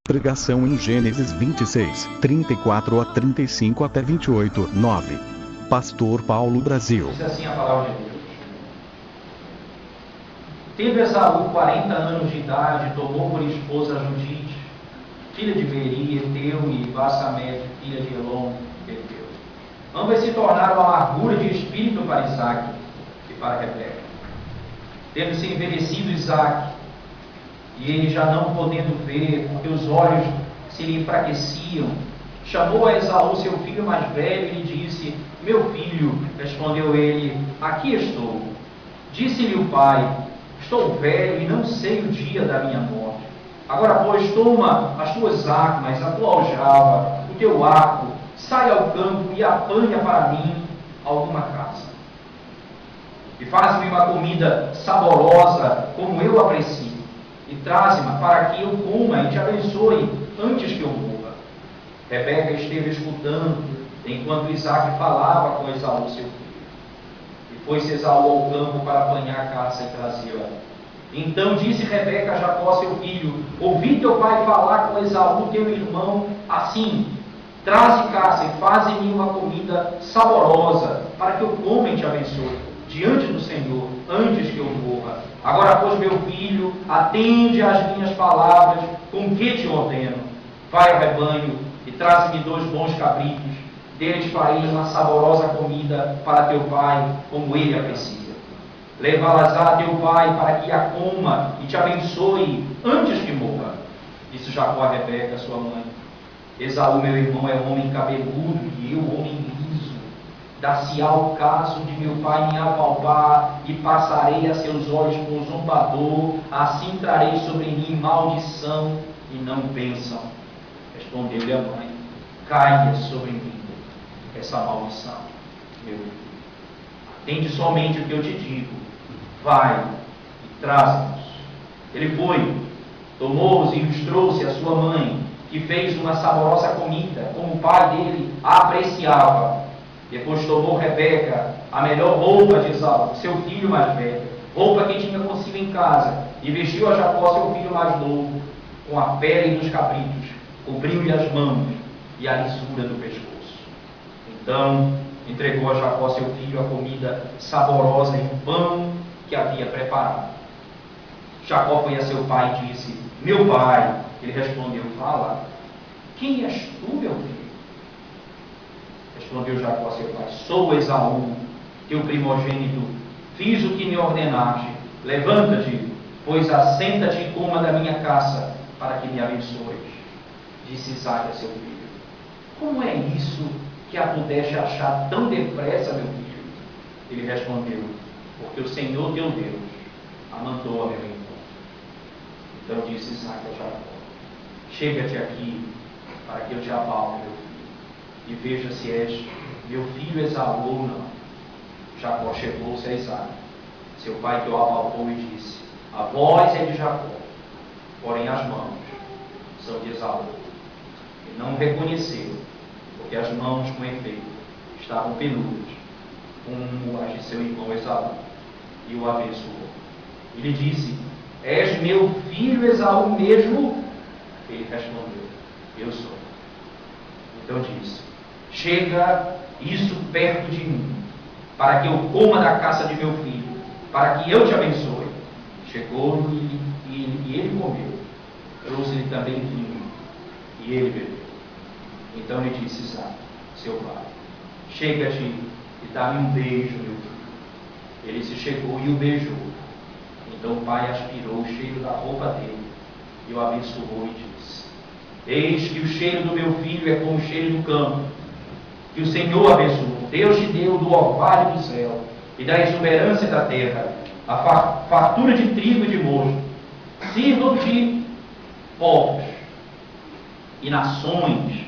Pregação em Gênesis 26, 34 a 35 até 28, 9. Pastor Paulo Brasil. Diz assim a palavra de Deus. Teve Esaú 40 anos de idade, tomou por esposa Judite, filha de Beri, Eteu, e Bassamete, filha de Elon, Eteu. Ambas se tornaram amargura de espírito para Isaque e para Rebeca. Tendo-se envelhecido Isaque, e ele já não podendo ver, porque os olhos se lhe enfraqueciam, chamou a Esaú, seu filho mais velho, e lhe disse: Meu filho, respondeu ele, aqui estou. Disse-lhe o pai: Estou velho e não sei o dia da minha morte. Agora, pois, toma as tuas armas, a tua aljava, o teu arco, sai ao campo e apanha para mim alguma caça. E faz-me uma comida saborosa, como eu aprecio, e traze-me para que eu coma e te abençoe antes que eu morra. Rebeca esteve escutando, enquanto Isaque falava com Esaú, seu filho. E foi-se Esaú ao campo para apanhar a caça e trazê-la. Então disse Rebeca a Jacó, seu filho: Ouvi teu pai falar com Esaú, teu irmão, assim: Traze caça e faze-me uma comida saborosa, para que eu coma e te abençoe diante do Senhor, antes que eu morra. Agora, pois, meu filho, atende às minhas palavras, com que te ordeno. Vai ao rebanho e traze-me 2 bons cabritos, deles farei uma saborosa comida para teu pai, como ele aprecia. Levá-las a teu pai para que a coma e te abençoe antes que morra. Disse Jacó a Rebeca, sua mãe: Esaú, meu irmão, é homem cabeludo e eu, homem liso. Dar-se-á o caso de meu pai me apalpar, e passarei a seus olhos com zombador, assim trarei sobre mim maldição e não bênção. Respondeu-lhe a mãe: Caia sobre mim essa maldição, meu filho. Atende somente o que eu te digo. Vai e traz-nos. Ele foi, tomou-os e os trouxe à sua mãe, que fez uma saborosa comida, como o pai dele a apreciava. Depois tomou Rebeca a melhor roupa de Esaú, seu filho mais velho, roupa que tinha consigo em casa, e vestiu a Jacó, seu filho mais novo, com a pele dos cabritos, cobriu-lhe as mãos e a lisura do pescoço. Então entregou a Jacó, seu filho, a comida saborosa e o pão que havia preparado. Jacó foi a seu pai e disse: Meu pai. Ele respondeu: Fala, quem és tu, meu filho? Respondeu Jacó, seu pai: Sou Esaú, teu primogênito. Fiz o que me ordenaste. Levanta-te, pois assenta-te e coma da minha caça, para que me abençoes. Disse Isaque a seu filho: Como é isso que a pudeste achar tão depressa, meu filho? Ele respondeu: Porque o Senhor teu Deus a mandou a meu encontro. Então disse Isaque a Jacó: Chega-te aqui, para que eu te abalte, meu filho, e veja se és meu filho Esaú ou não. Jacó chegou-se a Isaque, seu pai, que o abaltou, e disse: A voz é de Jacó, porém as mãos são de Esaú. E não o reconheceu, porque as mãos, com efeito, estavam peludas, como as de seu irmão Esaú, e o abençoou. E lhe disse: És meu filho Esaú mesmo? Ele respondeu: Eu sou. Então disse: Chega isso perto de mim, para que eu coma da caça de meu filho, para que eu te abençoe. Chegou-lhe e ele comeu. Trouxe-lhe também vinho, e ele bebeu. Então lhe disse Isaque, seu pai: Chega-te e dá-me um beijo, meu filho. Ele se chegou e o beijou. Então o pai aspirou o cheiro da roupa dele e o abençoou e disse: Eis que o cheiro do meu filho é como o cheiro do campo, que o Senhor abençoou. Deus te deu do orvalho do céu e da exuberância da terra a fartura de trigo e de mosto. Sirvam-te povos e nações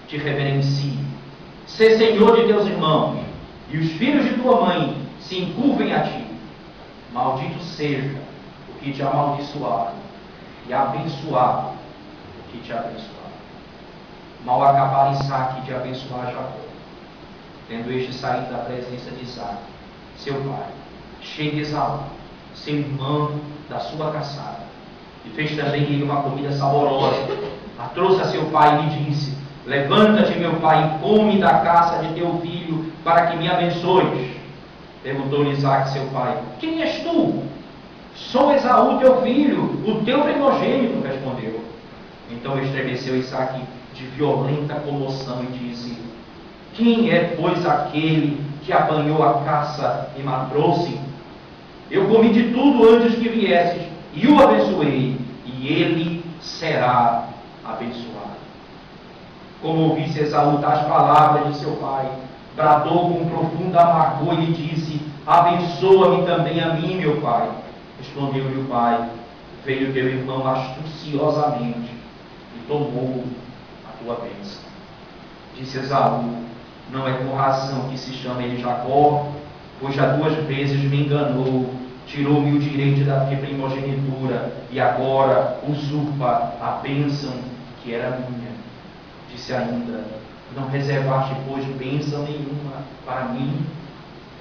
te reverenciem. Sê senhor de teus irmãos, e os filhos de tua mãe se encurvem a ti. Maldito seja o que te amaldiçoar, e abençoado o que te abençoar. Mal acabara Isaque de abençoar Jacó, tendo este saído da presença de Isaque, seu pai. Chega Esaú, seu irmão, da sua caçada, e fez também ele uma comida saborosa, a trouxe a seu pai e lhe disse: levanta-te, meu pai, e come da caça de teu filho, para que me abençoes. Perguntou-lhe Isaque, seu pai: quem és tu? Sou Esaú, teu filho, o teu primogênito, respondeu. Então estremeceu Isaque de violenta comoção e disse: quem é, pois, aquele que apanhou a caça e me trouxe? Eu comi de tudo antes que viesses, e o abençoei, e ele será abençoado. Como ouvisse Esaú tais palavras de seu pai, bradou com profunda amargor e lhe disse: abençoa-me também a mim, meu pai. Respondeu-lhe o pai: veio teu irmão astuciosamente e tomou a tua bênção. Disse Esaú: não é com razão que se chama ele Jacó, pois já 2 vezes me enganou, tirou-me o direito da primogenitura e agora usurpa a bênção que era minha. Disse ainda: não reservaste, pois, bênção nenhuma para mim?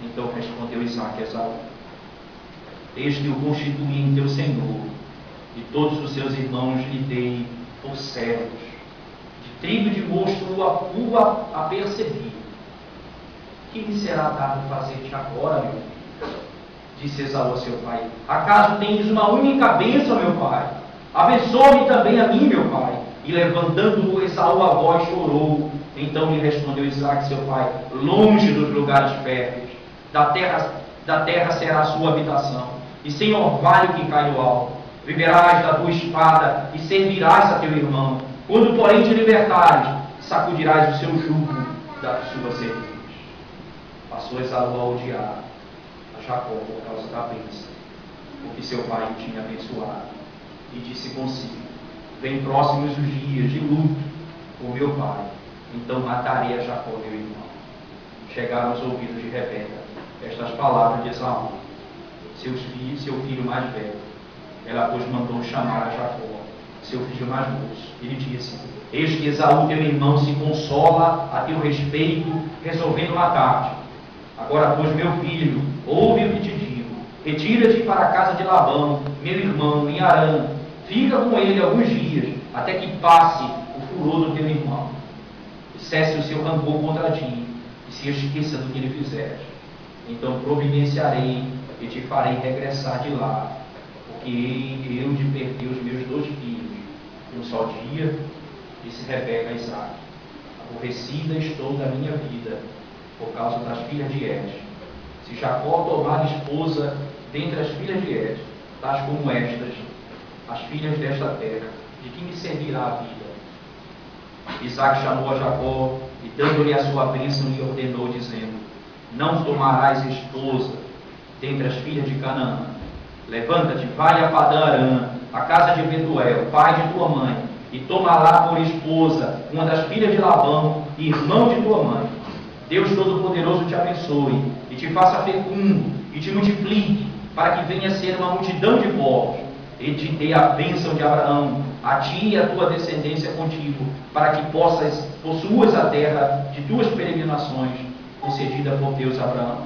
Então respondeu Isaque a Esaú: eis que o constituí em teu senhor, e todos os seus irmãos lhe dei por servos. De trigo de mosto o apercebi. Que me será dado fazer-te agora, meu filho? Disse Esaú a seu pai: acaso tens uma única bênção, meu pai? Abençoa-me também a mim, meu pai. E levantando Esaú a voz, chorou. Então lhe respondeu Isaque, seu pai: longe dos lugares férteis, da terra será a sua habitação, e sem orvalho que cai do alto. Viverás da tua espada e servirás a teu irmão. Quando, porém, te libertares, sacudirás o seu jugo da sua cerviz. Passou Esaú a odiar a Jacó por causa da bênção, porque seu pai o tinha abençoado, e disse consigo: vem próximos os dias de luto por meu pai, então matarei a Jacó, meu irmão. Chegaram aos ouvidos de Rebeca estas palavras de Esaú, seu filho mais velho. Ela, pois, mandou chamar a Jacó, seu filho mais moço. Ele disse: eis que Esaú, teu irmão, se consola a teu respeito, resolvendo matar-te. Agora, pois, meu filho, ouve o que te digo. Retira-te para a casa de Labão, meu irmão, em Harã. Fica com ele alguns dias, até que passe o furor do teu irmão, e cesse o seu rancor contra ti, e se esqueça do que lhe fizeres. Então providenciarei e te farei regressar de lá, porque hei eu de perder os meus 2 filhos num só dia. Disse Rebeca a Isaque: aborrecida estou da minha vida por causa das filhas de És. Se Jacó tomar esposa dentre as filhas de És, tais como estas, as filhas desta terra, de que me servirá a vida? Isaque chamou a Jacó e, dando-lhe a sua bênção, lhe ordenou, dizendo: não tomarás esposa dentre as filhas de Canaã. Levanta-te, vai a Padã-Arã, a casa de Betuel, pai de tua mãe, e toma lá por esposa uma das filhas de Labão, irmão de tua mãe. Deus Todo-Poderoso te abençoe, e te faça fecundo, e te multiplique, para que venha a ser uma multidão de povos. E te dê a bênção de Abraão, a ti e a tua descendência contigo, para que possuas a terra de tuas peregrinações, concedida por Deus a Abraão.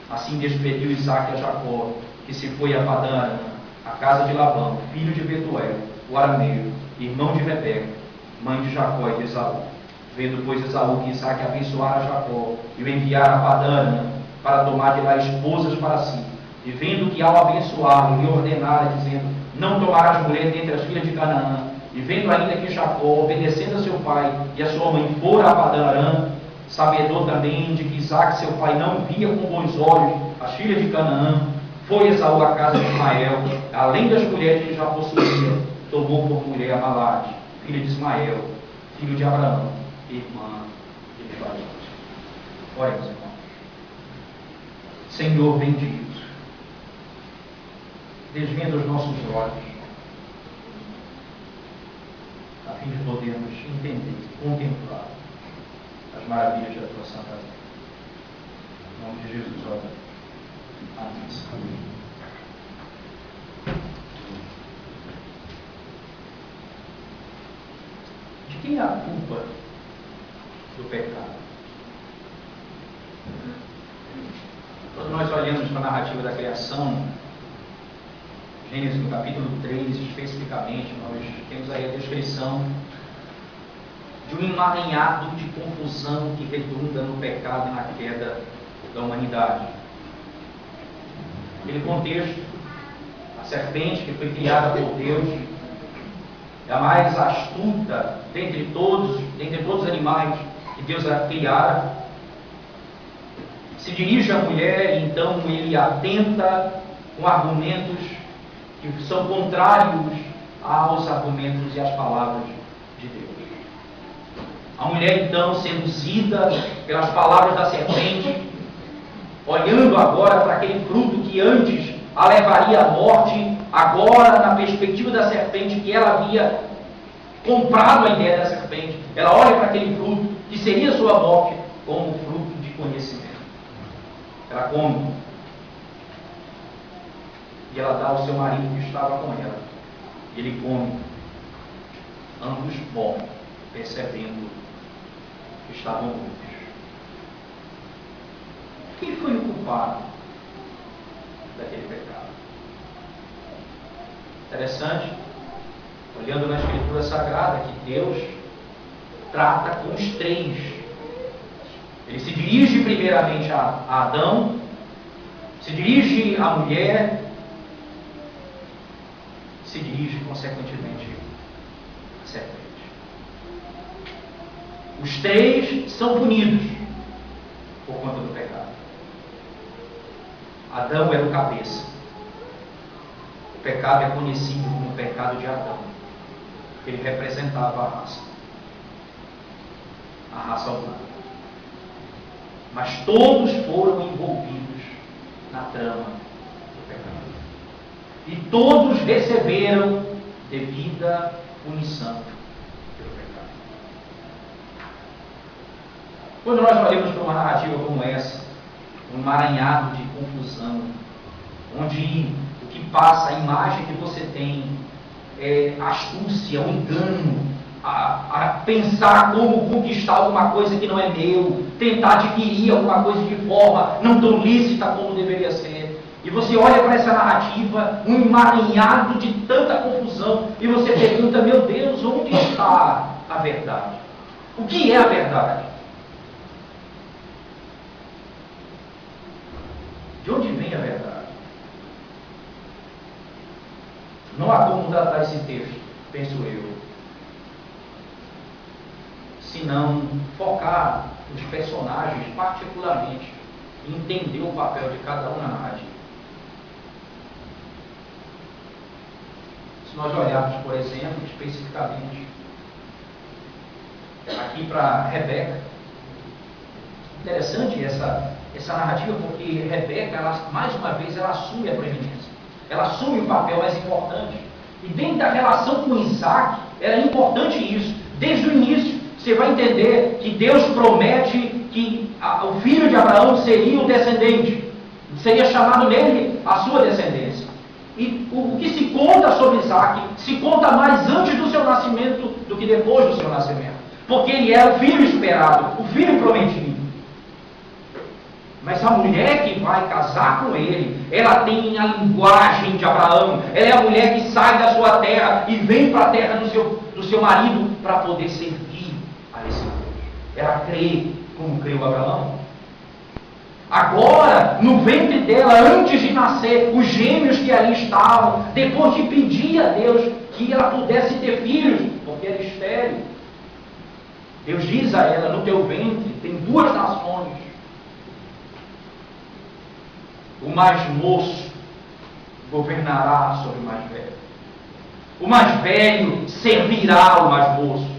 Assim despediu Isaque a Jacó, que se foi a Padã-Arã, a casa de Labão, filho de Betuel, o arameu, irmão de Rebeca, mãe de Jacó e de Esaú. Vendo, pois, Esaú que Isaque abençoara Jacó e o enviara a Padã-Arã para tomar de lá esposas para si, e vendo que ao abençoá-lo lhe ordenara, dizendo: não tomarás mulher dentre as filhas de Canaã, e vendo ainda que Jacó, obedecendo a seu pai e a sua mãe, fora a Padã-Arã, sabedor também de que Isaque, seu pai, não via com bons olhos as filhas de Canaã, foi Esaú à casa de Ismael, além das mulheres que já possuía, tomou por mulher a Malate, filha de Ismael, filho de Abraão, irmã de Nebaiote. Oremos, irmãos. Senhor bendito, desvenda os nossos olhos, a fim de podermos entender, contemplar as maravilhas da tua santa lei. Em nome de Jesus, ora. Amém. De quem é a culpa do pecado? Quando nós olhamos para a narrativa da criação, Gênesis no capítulo 3, especificamente, nós temos aí a descrição de um emaranhado de confusão que redunda no pecado e na queda da humanidade. Aquele contexto, a serpente que foi criada por Deus, é a mais astuta dentre todos os animais que Deus a criara, se dirige à mulher e então ele atenta com argumentos que são contrários aos argumentos e às palavras de Deus. A mulher então, seduzida pelas palavras da serpente, olhando agora para aquele fruto que antes a levaria à morte, agora na perspectiva da serpente que ela havia comprado a ideia da serpente, ela olha para aquele fruto que seria sua morte como fruto de conhecimento. Ela come e ela dá ao seu marido que estava com ela. Ele come, ambos morrem, percebendo que estavam mortos. Quem foi o culpado daquele pecado? Interessante, olhando na Escritura Sagrada, que Deus trata com os três. Ele se dirige primeiramente a Adão, se dirige à mulher, se dirige consequentemente à serpente. Os três são punidos por conta do pecado. Adão era o cabeça. O pecado é conhecido como o pecado de Adão. Ele representava a raça humana. Mas todos foram envolvidos na trama do pecado. E todos receberam devida punição pelo pecado. Quando nós olhamos para uma narrativa como essa, um emaranhado de confusão, onde o que passa, a imagem que você tem é astúcia, o engano, a pensar como conquistar alguma coisa que não é meu, tentar adquirir alguma coisa de forma não tão lícita como deveria ser. E você olha para essa narrativa, um emaranhado de tanta confusão, e você pergunta, meu Deus, onde está a verdade? O que é a verdade? De onde vem a verdade? Não há como tratar esse texto, penso eu, senão focar nos personagens particularmente e entender o papel de cada um na narrativa. Se nós olharmos, por exemplo, especificamente aqui para Rebeca, interessante essa narrativa, porque Rebeca, mais uma vez, ela assume a preeminência, ela assume o papel mais importante. E dentro da relação com Isaac, era importante isso. Desde o início, você vai entender que Deus promete que o filho de Abraão seria o descendente, seria chamado nele a sua descendência. E o que se conta sobre Isaac, se conta mais antes do seu nascimento do que depois do seu nascimento. Porque ele é o filho esperado, o filho prometido. Mas a mulher que vai casar com ele, ela tem a linguagem de Abraão. Ela é a mulher que sai da sua terra e vem para a terra do seu marido para poder servir a esse Deus. Ela crê como creu Abraão. Agora, no ventre dela, antes de nascer, os gêmeos que ali estavam, depois de pedir a Deus que ela pudesse ter filhos, porque era estéril, Deus diz a ela, no teu ventre tem 2 nações. O mais moço governará sobre o mais velho. O mais velho servirá ao mais moço.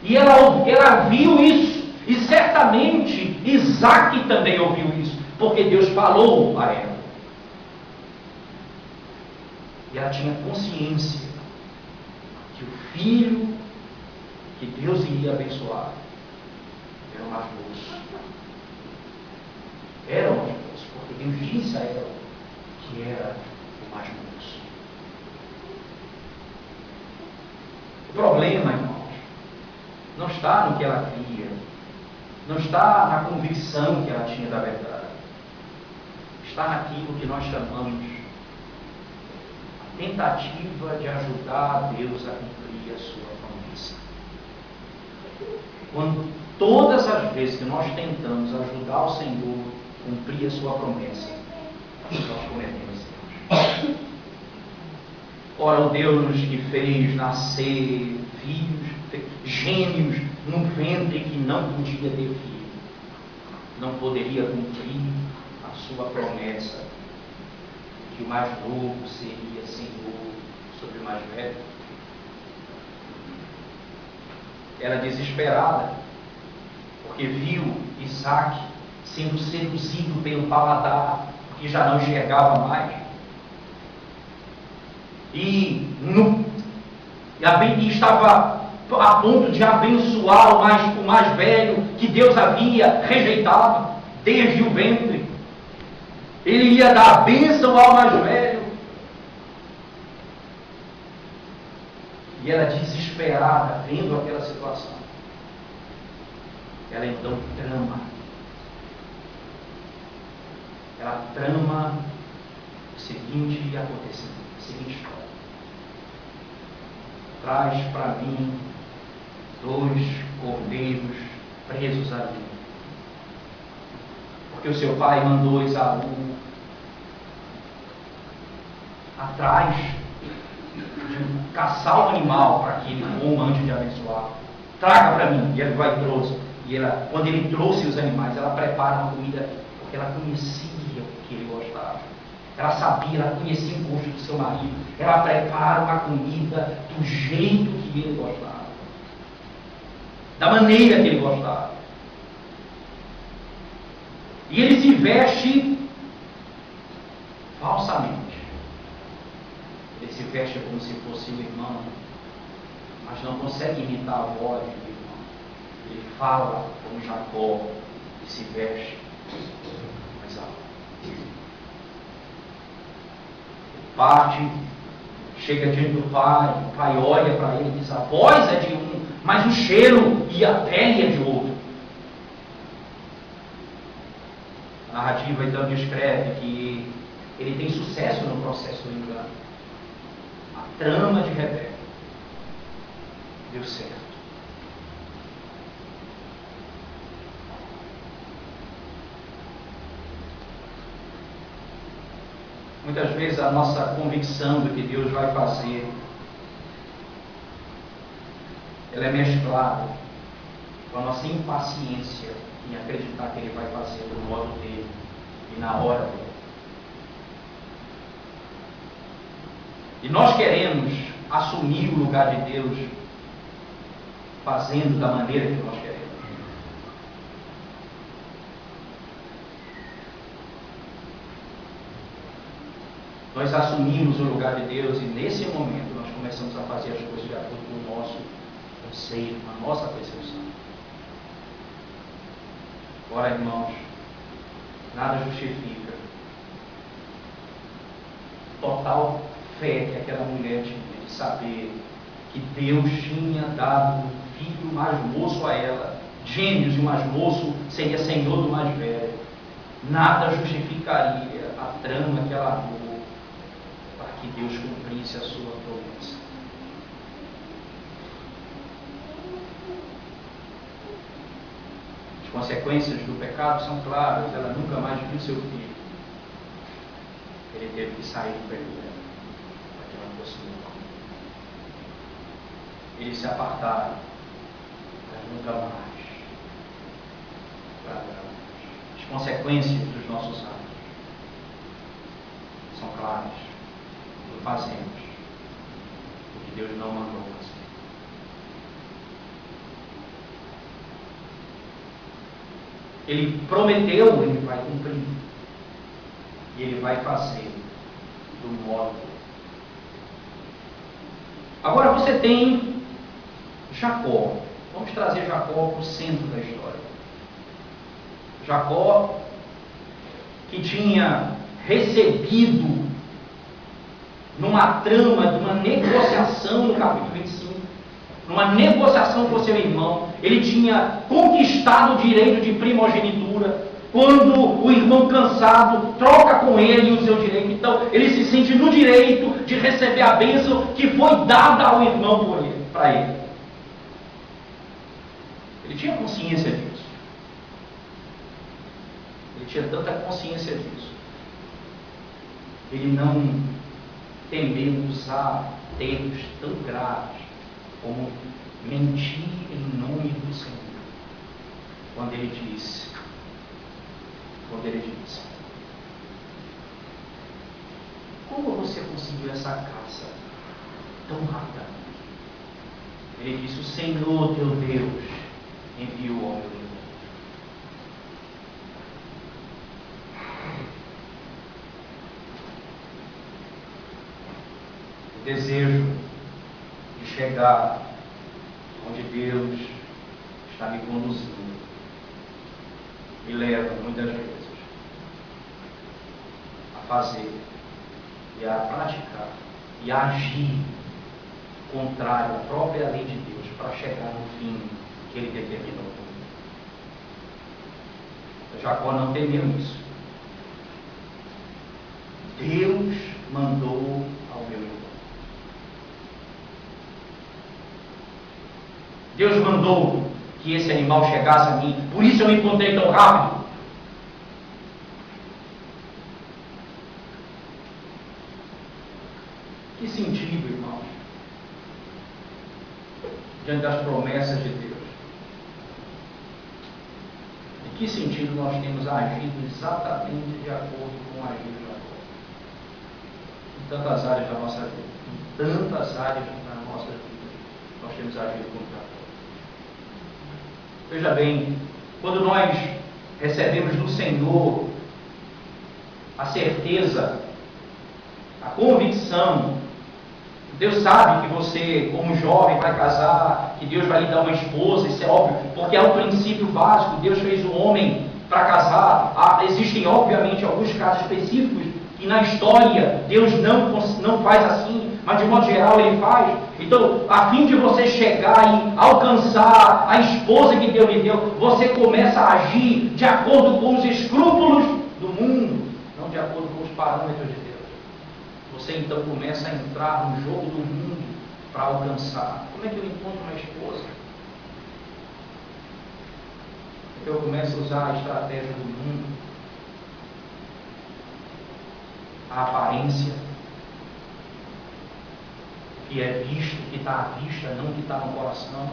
E ela viu isso. E certamente Isaac também ouviu isso. Porque Deus falou a ela. E ela tinha consciência que o filho que Deus iria abençoar era o mais moço. Era o mais moço. Porque Deus disse a ela que era o mais moço. O problema, irmãos, não está no que ela cria, não está na convicção que ela tinha da verdade, está naquilo que nós chamamos a tentativa de ajudar a Deus a cumprir a sua promessa. Quando todas as vezes que nós tentamos ajudar o Senhor a cumprir a sua promessa, nós cometemos erros. Ora, o Deus que fez nascer filhos, gêmeos no ventre que não podia ter filho, não poderia cumprir a sua promessa que o mais novo seria Senhor sobre o mais velho. Era desesperada, porque viu Isaac sendo seduzido pelo paladar, porque já não enxergava mais. E estava a ponto de abençoar o mais velho, que Deus havia rejeitado desde o ventre. Ele ia dar a bênção ao mais velho. E ela, desesperada, vendo aquela situação, ela então trama. Ela trama o seguinte acontecimento, a seguinte história. Traz para mim 2 cordeiros presos ali. Porque o seu pai mandou Esaú atrás de caçar o animal para que ele coma antes de abençoar. Traga para mim. E ele vai e trouxe. E ela, quando ele trouxe os animais, ela prepara uma comida, porque ela conhecia o que ele gostava. Ela sabia, ela conhecia o gosto do seu marido. Ela prepara uma comida do jeito que ele gostava, da maneira que ele gostava. E ele se veste falsamente. Ele se veste como se fosse um irmão, mas não consegue imitar a voz do irmão. Ele fala como Jacó e se veste mais alto. Parte, chega diante do pai, o pai olha para ele e diz: a voz é de um, mas o cheiro e a pele é de outro. A narrativa então descreve que ele tem sucesso no processo do engano. A trama de Rebeca deu certo. Muitas vezes a nossa convicção do que Deus vai fazer, ela é mesclada com a nossa impaciência em acreditar que Ele vai fazer do modo dele e na hora dele. E nós queremos assumir o lugar de Deus fazendo da maneira que nós queremos. Nós assumimos o lugar de Deus e nesse momento nós começamos a fazer as coisas de acordo com o nosso conceito, com a nossa percepção. Ora, irmãos, nada justifica total fé que aquela mulher tinha de saber que Deus tinha dado um filho mais moço a ela, gêmeos, e o mais moço seria senhor do mais velho. Nada justificaria a trama que ela armou para que Deus cumprisse a sua promessa. As consequências do pecado são claras. Ela nunca mais viu seu filho. Ele teve que sair do perto dela para que ela fosse morta. Eles se apartaram, mas nunca mais. As consequências dos nossos atos são claras. Não fazemos o que Deus não mandou fazer. Ele prometeu, ele vai cumprir. E ele vai fazer do modo. Agora você tem Jacó. Vamos trazer Jacó para o centro da história. Jacó, que tinha recebido numa trama de uma negociação no capítulo 25, numa negociação com seu irmão, ele tinha conquistado o direito de primogenitura. Quando o irmão cansado troca com ele o seu direito, então ele se sente no direito de receber a bênção que foi dada ao irmão para ele. Ele tinha consciência disso. Ele tinha tanta consciência disso. Ele não temeu usar termos tão graves como mentir em nome do Senhor. Quando ele disse, como você conseguiu essa caça tão rápida? Ele disse, o Senhor teu Deus enviou ao meu encontro. O desejo de chegar onde Deus está me conduzindo me leva muitas vezes a fazer e a praticar e a agir contrário à própria lei de Deus para chegar no fim que Ele determinou. Jacó não temeu isso. Deus mandou ao meu encontro. Deus mandou que esse animal chegasse a mim, por isso eu me encontrei tão rápido. Que sentido, irmãos, diante das promessas de Deus? Em que sentido nós temos agido exatamente de acordo com o agir de Jacó? Em tantas áreas da nossa vida, nós temos agido como Jacó. Veja bem, quando nós recebemos do Senhor a certeza, a convicção, Deus sabe que você, como jovem, vai casar, que Deus vai lhe dar uma esposa, isso é óbvio, porque é o princípio básico, Deus fez o homem para casar. Existem, obviamente, alguns casos específicos que na história Deus não faz assim, mas de modo geral Ele faz. Então, a fim de você chegar e alcançar a esposa que Deus lhe deu, você começa a agir de acordo com os escrúpulos do mundo, não de acordo com os parâmetros de Deus. Você então começa a entrar no jogo do mundo para alcançar. Como é que eu encontro uma esposa? Eu começo a usar a estratégia do mundo, a aparência, que é visto, que está à vista, não que está no coração.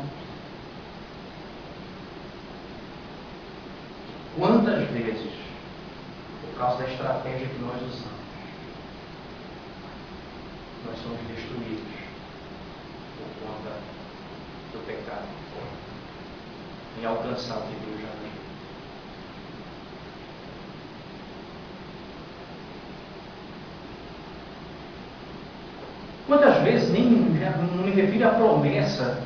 Quantas vezes, por causa da estratégia que nós usamos, nós somos destruídos por conta do pecado, em alcançar o que Deus já nos deu. Quantas vezes, não me refiro à promessa,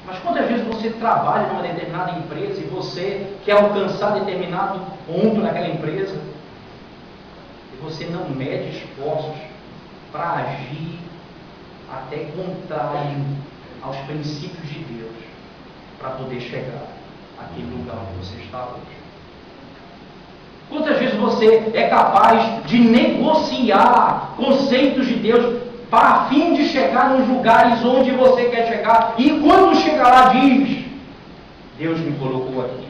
mas quantas vezes você trabalha numa determinada empresa e você quer alcançar determinado ponto naquela empresa e você não mede esforços para agir até contrário aos princípios de Deus para poder chegar àquele lugar onde você está hoje? Quantas vezes você é capaz de negociar conceitos de Deus para a fim de chegar nos lugares onde você quer chegar, e quando chegar lá diz, Deus me colocou aqui,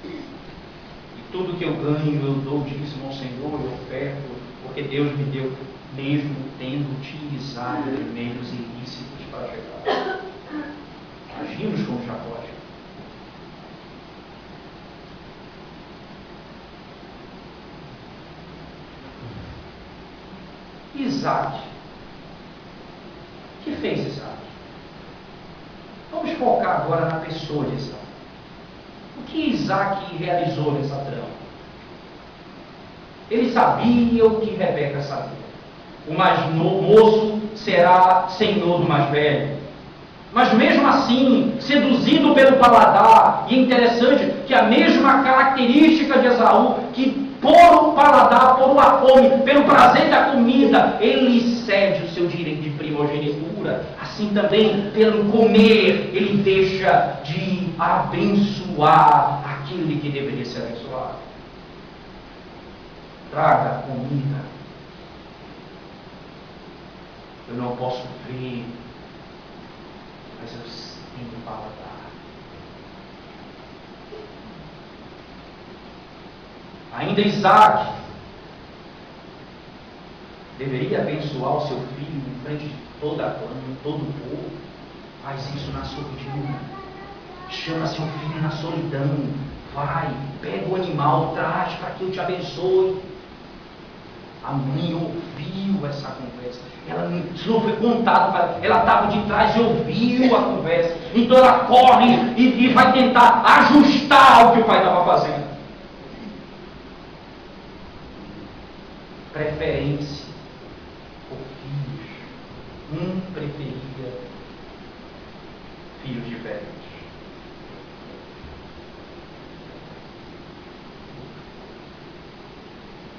e tudo que eu ganho eu dou dízimo ao Senhor, eu oferto, porque Deus me deu, mesmo tendo utilizado de meios ilícitos para chegar. Agimos como Jacó. Isaac. O que fez Isaac? Vamos focar agora na pessoa de Isaac. O que Isaac realizou nessa trama? Ele sabia o que Rebeca sabia. O mais moço será senhor do mais velho. Mas mesmo assim, seduzido pelo paladar, e é interessante que a mesma característica de Esaú, que por o paladar, por a fome, pelo prazer da comida, ele cede o seu direito de primogenitura. Assim também, pelo comer, ele deixa de abençoar aquele que deveria ser abençoado. Traga comida. Eu não posso ver, mas eu tenho paladar. Ainda Isaac deveria abençoar o seu filho em frente de toda a clã, todo o povo. Faz isso na surdina. Chama seu filho na solidão. Vai, pega o animal, traz para que eu te abençoe. A mãe ouviu essa conversa. Isso não foi contado para ela. Ela estava de trás e ouviu a conversa. Então ela corre e vai tentar ajustar o que o pai estava fazendo. Preferência por filhos. Preferia filhos diferentes.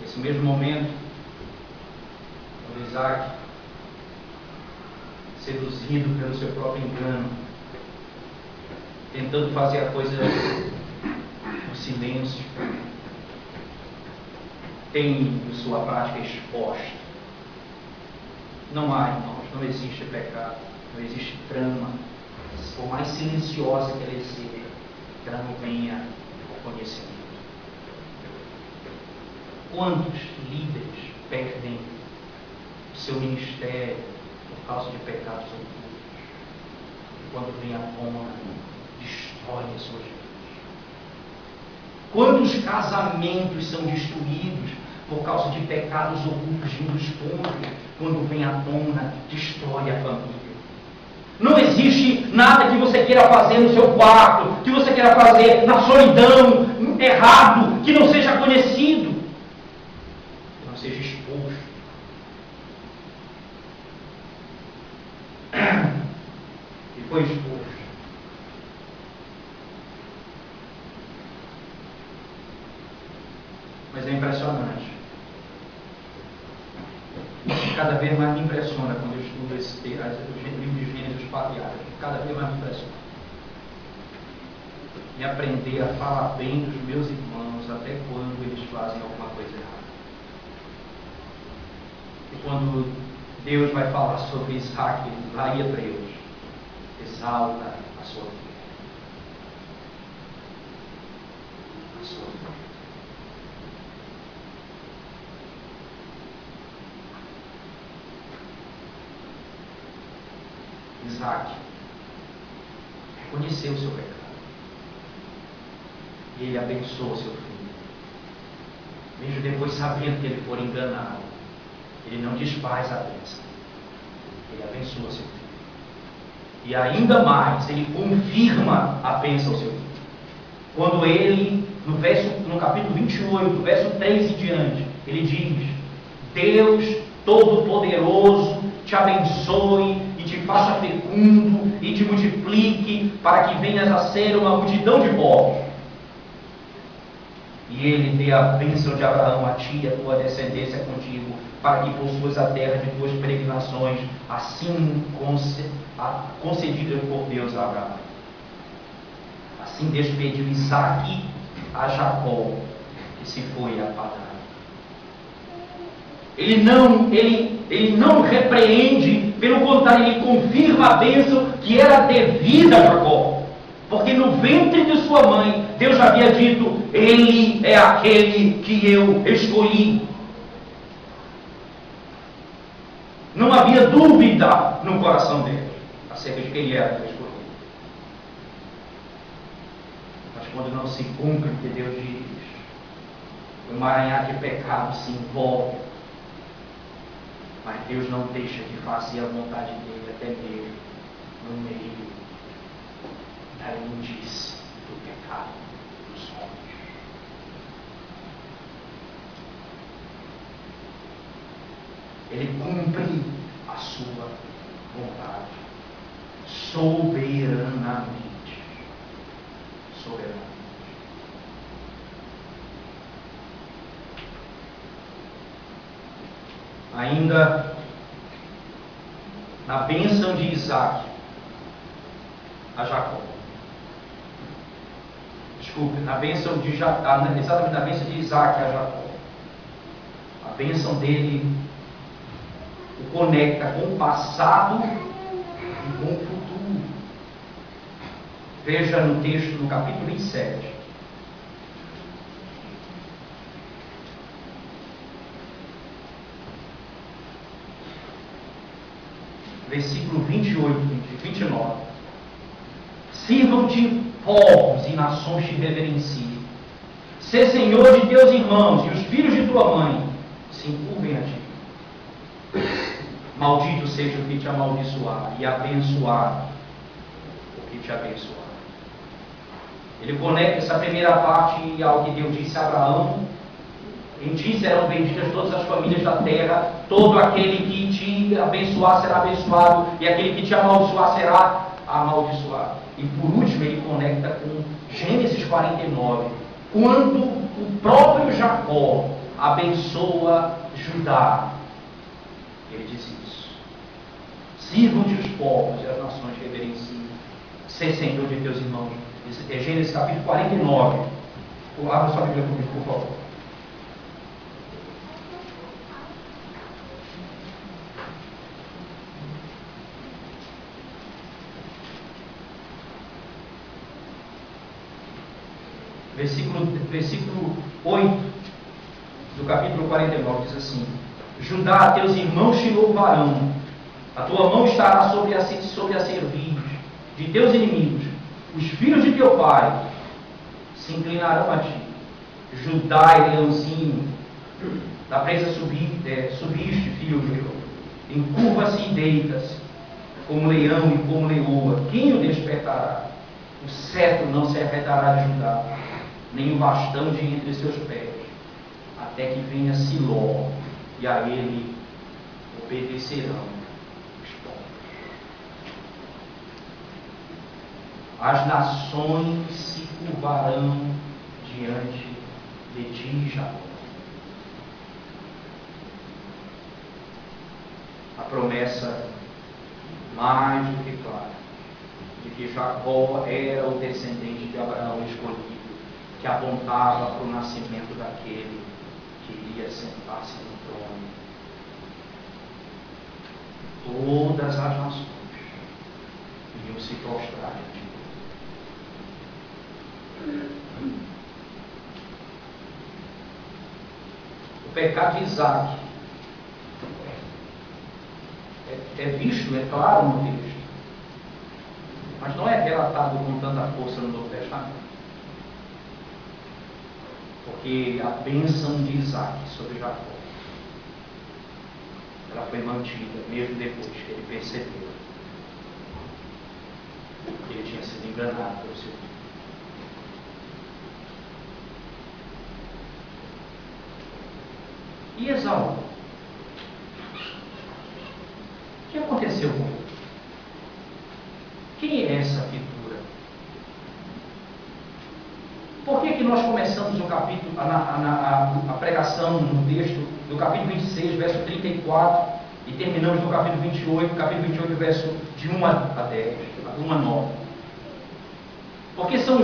Nesse mesmo momento, quando Isaac, seduzido pelo seu próprio engano, tentando fazer a coisa no silêncio, tem sua prática exposta. Não há, irmãos, não existe pecado, não existe trama, por mais silenciosa que ela seja, que ela não venha ao conhecimento. Quantos líderes perdem o seu ministério por causa de pecados ocultos? Quando vem a tona, destrói as suas vidas. Quantos casamentos são destruídos por causa de pecados ocultos de um dos cônjuges? Quando vem a tona, destrói a família. Não existe nada que você queira fazer no seu quarto, que você queira fazer na solidão, errado, que não seja conhecido, que não seja exposto. E foi exposto. Mas é impressionante. Cada vez mais me impressiona quando eu estudo esse livro de Gênesis patriarcas. Cada vez mais me impressiona. E aprender a falar bem dos meus irmãos até quando eles fazem alguma coisa errada. E quando Deus vai falar sobre Isaac, ele vai a Deus, exalta a sua vida. A sua vida. Isaac reconheceu o seu pecado e ele abençoou seu filho, mesmo depois sabendo que ele for enganado. Ele não desfaz a bênção, ele abençoa seu filho e ainda mais ele confirma a bênção ao seu filho quando ele, no capítulo 28, verso 3 e diante, ele diz: Deus Todo-Poderoso te abençoe e te faça fecundo e te multiplique, para que venhas a ser uma multidão de povos. E ele dê a bênção de Abraão a ti e a tua descendência contigo, para que possuas a terra de tuas peregrinações, assim concedida por Deus a Abraão. Assim despediu Isaque a Jacó, que se foi a Padã. Ele não repreende, pelo contrário, ele confirma a bênção que era devida a Jacó. Porque no ventre de sua mãe, Deus já havia dito: ele é aquele que eu escolhi. Não havia dúvida no coração dele acerca de quem era que eu escolhi. Mas quando não se cumpre o que Deus diz, o emaranhado de pecado se envolve. Mas Deus não deixa de fazer a vontade dele até mesmo no meio da imundície do pecado dos homens. Ele cumpre a sua vontade soberanamente. Ainda na bênção de Isaac a Jacó. Desculpe, na bênção de exatamente na bênção de Isaac a Jacó. A bênção dele o conecta com o passado e com o futuro. Veja no texto, no capítulo 27. versículo 28, 29. Sirvam-te povos e nações te reverenciem. Sê senhor de teus irmãos e os filhos de tua mãe se encurvem a ti. Maldito seja o que te amaldiçoar e abençoar o que te abençoar. Ele conecta essa primeira parte ao que Deus disse a Abraão. Em ti serão benditas todas as famílias da terra. Todo aquele que te abençoar será abençoado, e aquele que te amaldiçoar será amaldiçoado. E por último ele conecta com Gênesis 49, quando o próprio Jacó abençoa Judá. Ele diz isso: sirvam-te os povos e as nações reverenciem, ser senhor de teus irmãos. Isso é Gênesis capítulo 49. Abra sua Bíblia comigo, por favor. Versículo 8 do capítulo 49 diz assim: Judá, teus irmãos te louvarão, a tua mão estará sobre a cerviz de teus inimigos, os filhos de teu pai se inclinarão a ti. Judá e leãozinho, da presa subiste, filho meu, encurva-se e deita-se, como leão e como leoa, quem o despertará? O cetro não se arredará de Judá, nem o bastão de entre seus pés, até que venha Siló, e a ele obedecerão os povos. As nações se curvarão diante de ti, Jacó. A promessa mais do que clara de que Jacó era o descendente de Abraão escolhido, que apontava para o nascimento daquele que iria sentar-se no trono. Todas as nações iriam se prostrar diante dele. O pecado de Isaac é visto, é claro no texto, mas não é relatado com tanta força no Novo Testamento. Porque a bênção de Isaac sobre Jacó, ela foi mantida mesmo depois que ele percebeu que ele tinha sido enganado pelo seu filho. E Esaú? O que aconteceu com ele? Quem é essa figura? Por que nós começamos o capítulo, a pregação no texto do capítulo 26, verso 34, e terminamos no capítulo 28, verso de 1 a 10, 1 a 9? Porque são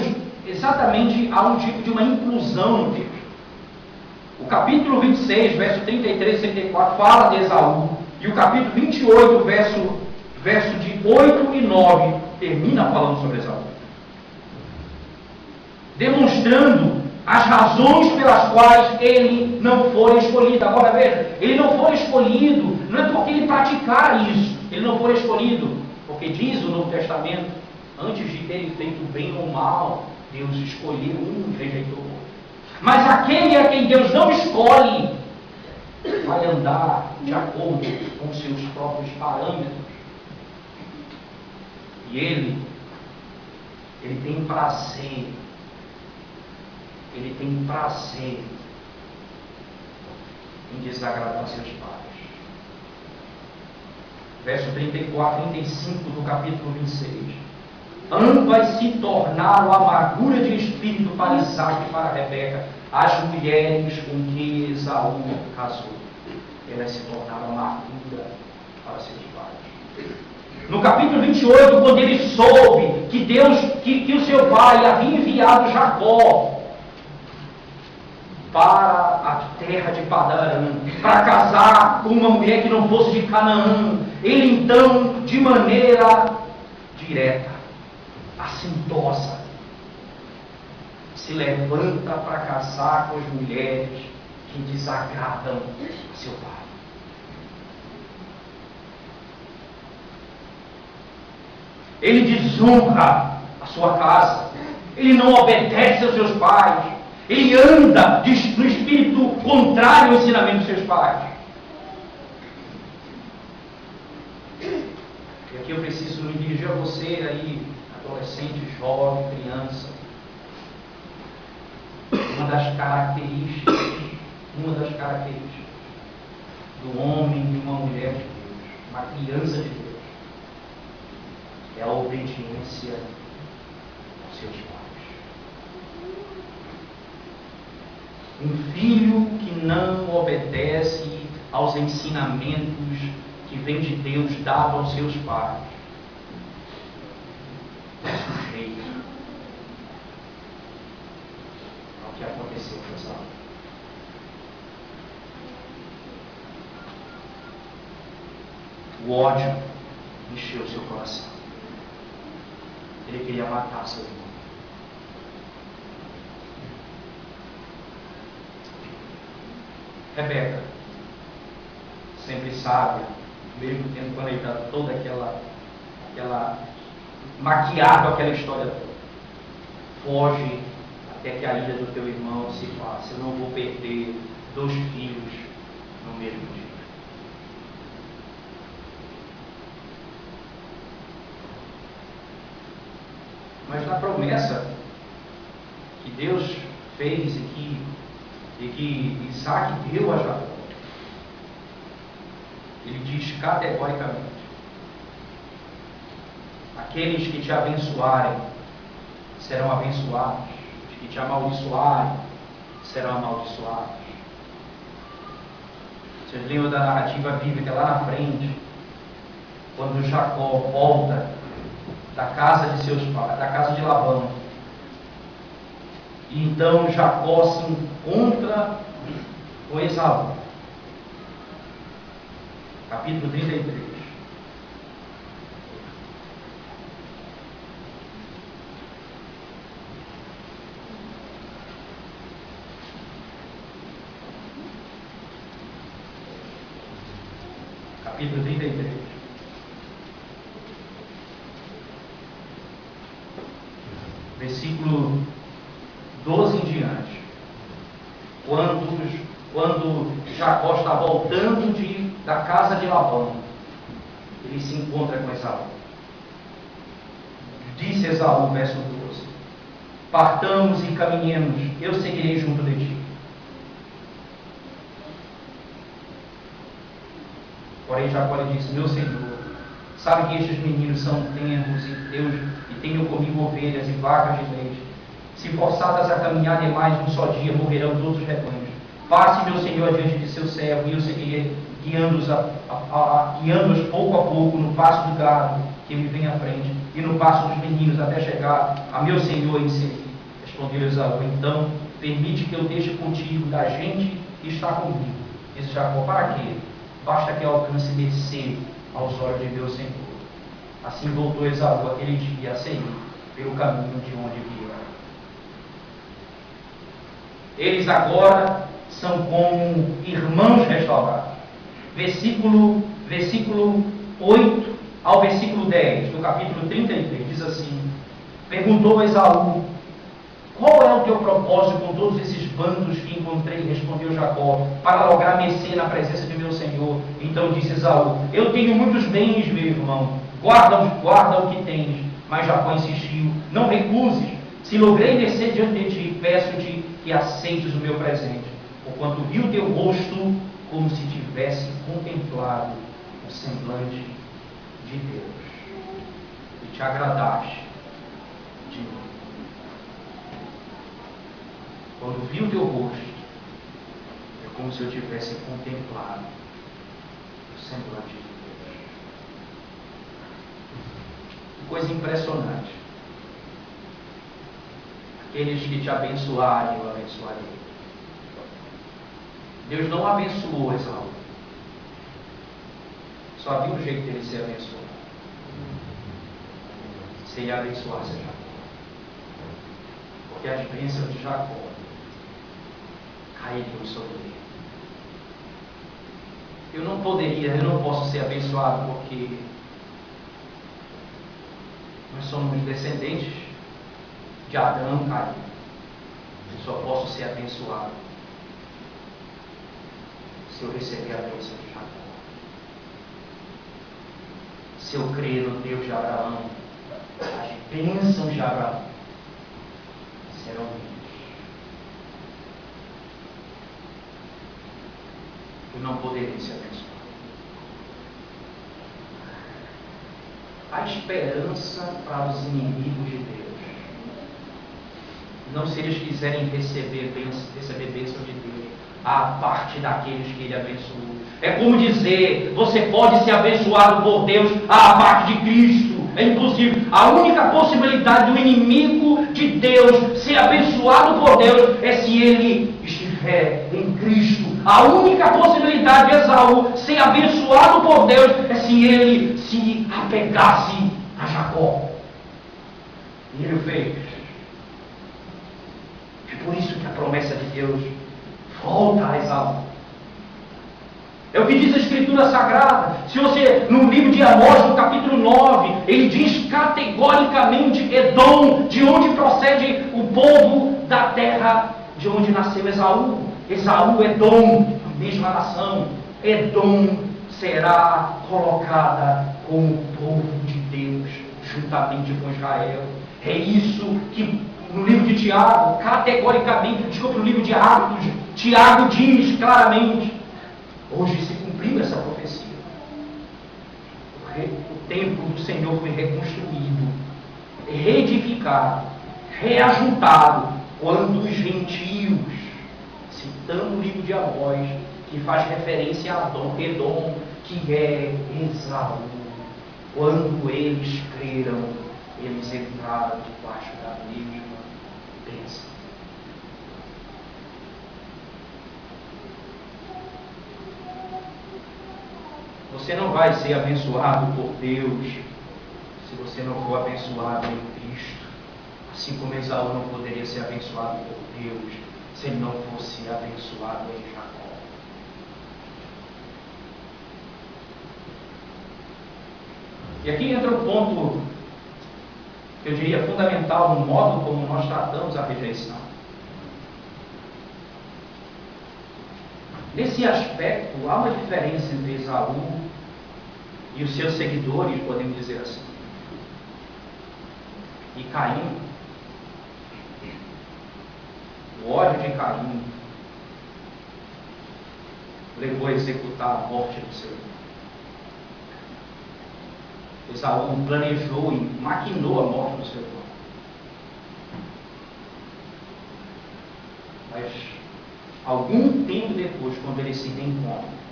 exatamente há um tipo de uma inclusão no texto. O capítulo 26, verso 33 e 34 fala de Esaú, e o capítulo 28, verso de 8 e 9 termina falando sobre Esaú, demonstrando as razões pelas quais ele não foi escolhido. Agora veja, ele não foi escolhido, não é porque ele praticar isso, ele não foi escolhido, porque diz o Novo Testamento, antes de terem feito bem ou mal, Deus escolheu um e rejeitou outro. Mas aquele a quem Deus não escolhe, vai andar de acordo com seus próprios parâmetros. E ele tem prazer. Ele tem prazer em desagradar seus pais. Verso 34, 35 do capítulo 26. Ambas se tornaram amargura de espírito para Isaac e para Rebeca, as mulheres com que Esaú casou. Elas se tornaram amargura para seus pais. No capítulo 28, quando ele soube que Deus, que o seu pai havia enviado Jacó para a terra de Padã, para casar com uma mulher que não fosse de Canaã, ele então, de maneira direta, assintosa, se levanta para casar com as mulheres que desagradam seu pai. ele desonra a sua casa, ele não obedece aos seus pais, ele anda no espírito contrário ao ensinamento dos seus pais. E aqui eu preciso me dirigir a você aí, adolescente, jovem, criança. Uma das características do homem e de uma mulher de Deus, uma criança de Deus, é a obediência aos seus pais. Um filho que não obedece aos ensinamentos que vem de Deus dado aos seus pais é sujeito ao que aconteceu com Esaú. O ódio encheu seu coração. Ele queria matar seu irmão. Rebeca, sempre sábia, mesmo tendo planejado toda aquela maquiado aquela história toda, foge até que a ira do teu irmão se faça. Eu não vou perder 2 filhos no mesmo dia. Mas na promessa que Deus fez e que Isaac deu a Jacó, ele diz categoricamente: aqueles que te abençoarem serão abençoados, os que te amaldiçoarem serão amaldiçoados. Vocês lembram da narrativa bíblica lá na frente, quando Jacó volta da casa de seus pais, da casa de Labão, e então Jacó se encontra com Esaú. Capítulo 33. Capítulo 33. Versículo 12 em diante. Quando Jacó está voltando da casa de Labão, ele se encontra com Esaú. Disse Esaú, verso 12: partamos e caminhemos, eu seguirei junto de ti. Porém Jacó lhe disse: meu senhor, sabe que estes meninos são tenros e tenho comigo ovelhas e vacas de leite. Se forçadas a caminhar demais um só dia, morrerão todos os rebanhos. Passe, meu senhor, adiante de seu servo, e eu seguirei, guiando-os pouco a pouco no passo do gado que me vem à frente, e no passo dos meninos, até chegar a meu senhor em Seir. Respondeu Esaú: então, permite que eu deixe contigo da gente que está comigo. Disse Jacó: para quê? Basta que alcance mercê aos olhos de meu senhor. Assim voltou Esaú aquele dia a Seir, pelo caminho de onde viera. Eles agora são como irmãos restaurados. Versículo 8 ao versículo 10 do capítulo 33 diz assim: perguntou Esaú: qual é o teu propósito com todos esses bandos que encontrei? Respondeu Jacó: para lograr mercê na presença de meu senhor. Então disse Esaú: eu tenho muitos bens, meu irmão, guarda o que tens. Mas Jacó insistiu: não recuses, se logrei mercê diante de ti, peço-te que aceites o meu presente, porquanto vi o teu rosto como se tivesse contemplado o semblante de Deus, e te agradaste de mim. Quando vi o teu rosto, é como se eu tivesse contemplado o semblante de Deus. Que coisa impressionante. Aqueles que te abençoarem, eu abençoarei. Deus não abençoou Esaú. Só havia um jeito dele ser abençoado: se ele abençoasse Jacó. Porque as bênçãos de Jacó cairiam sobre ele. Eu não posso ser abençoado porque Nós somos descendentes de Adão caído. Eu só posso ser abençoado se eu receber a bênção de Jacó. Se eu crer no Deus de Abraão, as bênçãos de Abraão serão minhas. Eu não poderei ser abençoado. A esperança para os inimigos de Deus. Não se eles quiserem receber bênção de Deus, a parte daqueles que Ele abençoou. É como dizer, você pode ser abençoado por Deus à parte de Cristo. É impossível. A única possibilidade do inimigo de Deus ser abençoado por Deus é se ele estiver em Cristo. A única possibilidade de Esaú ser abençoado por Deus é se ele se apegasse a Jacó. E ele o fez. É por isso que a promessa de Deus volta a Esaú. É o que diz a Escritura Sagrada. Se você, no livro de Amós, no capítulo 9, ele diz categoricamente Edom, de onde procede o povo da terra de onde nasceu Esaú. Esaú, Edom, a mesma nação. Edom será colocada como o povo de Deus, juntamente com Israel. É isso que no livro de Tiago, categoricamente, no livro de Atos, Tiago diz claramente. Hoje se cumpriu essa profecia. O templo do Senhor foi reconstruído, reedificado, reajuntado, quando os gentios, citando o livro de Amós, que faz referência a Edom, que é Esaú, quando eles creram, eles entraram debaixo da mesma bênção. Você não vai ser abençoado por Deus se você não for abençoado em Cristo. Assim como Esaú não poderia ser abençoado por Deus se ele não fosse abençoado em Jacó. E aqui entra o ponto que eu diria fundamental no modo como nós tratamos a rejeição. Nesse aspecto, há uma diferença entre Esaú e os seus seguidores, podemos dizer assim, e Caim. O ódio de Caim levou a executar a morte do seu irmão. Esaú planejou e maquinou a morte do seu irmão. Mas algum tempo depois, quando eles se reencontram,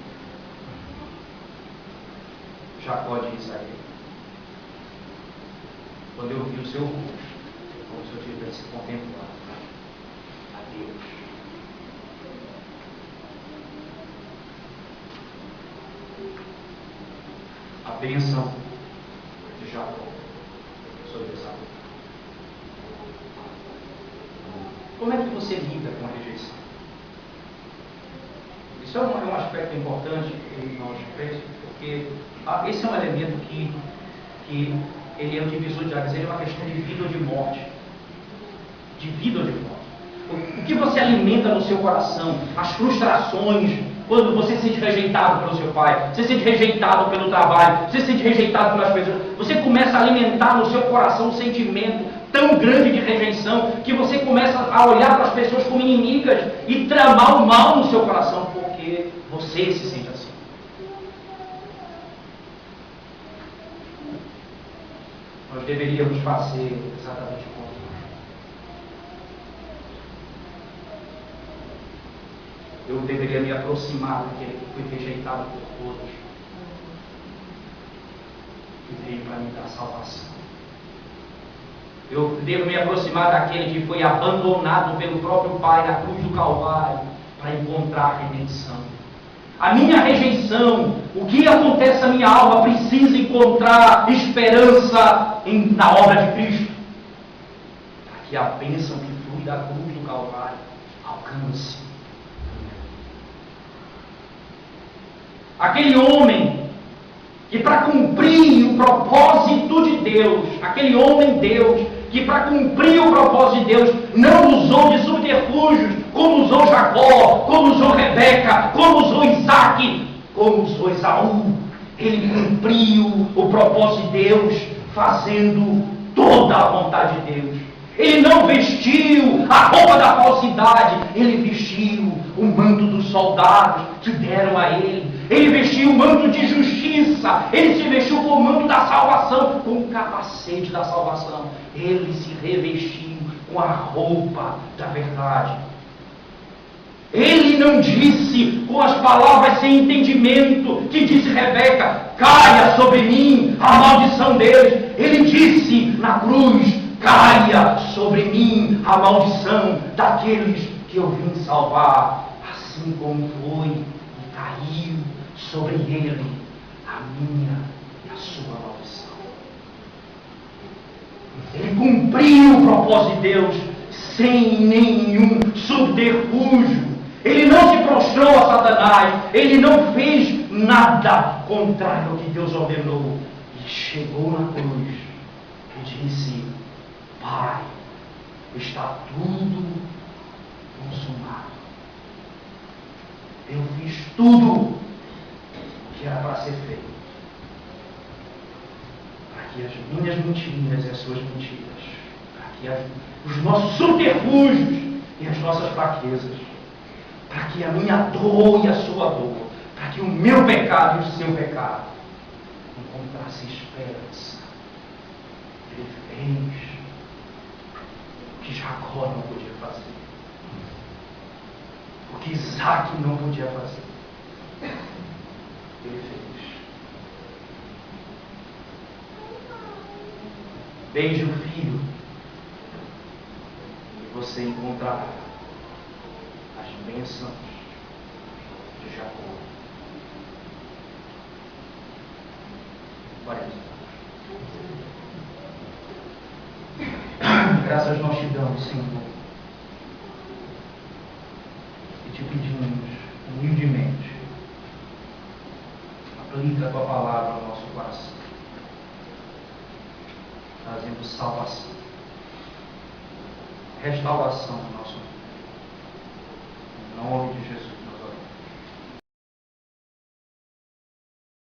Jacó diz a ele: quando eu vi o seu rosto, como se eu tivesse contemplado a Deus. A bênção de Jacó sobre Esaú. Como é que você lida com a rejeição? Isso é um aspecto importante que nós vemos, porque esse é um elemento que ele é um divisor de águas, ele é uma questão de vida ou de morte. De vida ou de morte. O que você alimenta no seu coração, as frustrações, quando você se sente rejeitado pelo seu pai, você se sente rejeitado pelo trabalho, você se sente rejeitado pelas pessoas, você começa a alimentar no seu coração um sentimento tão grande de rejeição, que você começa a olhar para as pessoas como inimigas e tramar o mal no seu coração, porque você se sente assim. Nós deveríamos fazer exatamente o contrário. Eu deveria me aproximar daquele que foi rejeitado por todos, que veio para me dar salvação. Eu devo me aproximar daquele que foi abandonado pelo próprio Pai na cruz do Calvário para encontrar redenção. A minha rejeição, o que acontece na minha alma, precisa encontrar esperança na obra de Cristo, para que a bênção que flui da cruz do Calvário alcance. Aquele homem que, para cumprir cumprir o propósito de Deus, aquele homem Deus, que para cumprir o propósito de Deus não usou de subterfúgios, como usou Jacó, como usou Rebeca, como usou Isaac, como usou Esaú. Ele cumpriu o propósito de Deus, fazendo toda a vontade de Deus. Ele não vestiu a roupa da falsidade, ele vestiu o manto dos soldados que deram a ele. Ele vestiu o manto de justiça, ele se vestiu com o manto da salvação, com o capacete da salvação. Ele se revestiu com a roupa da verdade. Ele não disse com as palavras sem entendimento que disse Rebeca: caia sobre mim a maldição deles. Ele disse na cruz: caia sobre mim a maldição daqueles que eu vim salvar. Assim como foi e caiu sobre ele a minha e a sua maldição. Ele cumpriu o propósito de Deus sem nenhum subterfúgio. Ele não se prostrou a Satanás, ele não fez nada contrário ao que Deus ordenou. Ele chegou na cruz e disse: Pai, está tudo consumado. Eu fiz tudo o que era para ser feito, para que as minhas mentiras e as suas mentiras, para que os nossos subterfúgios e as nossas fraquezas, para que a minha dor e a sua dor, para que o meu pecado e o seu pecado encontrassem esperança. Ele fez o que Jacó não podia fazer, o que Isaac não podia fazer. Ele fez. Beije o filho e você encontrará as bênçãos de Jacó. Graças nós te damos, Senhor, e te pedimos humildemente, aplica a tua palavra ao nosso coração, trazendo salvação, restauração no nosso mundo. Em nome de Jesus.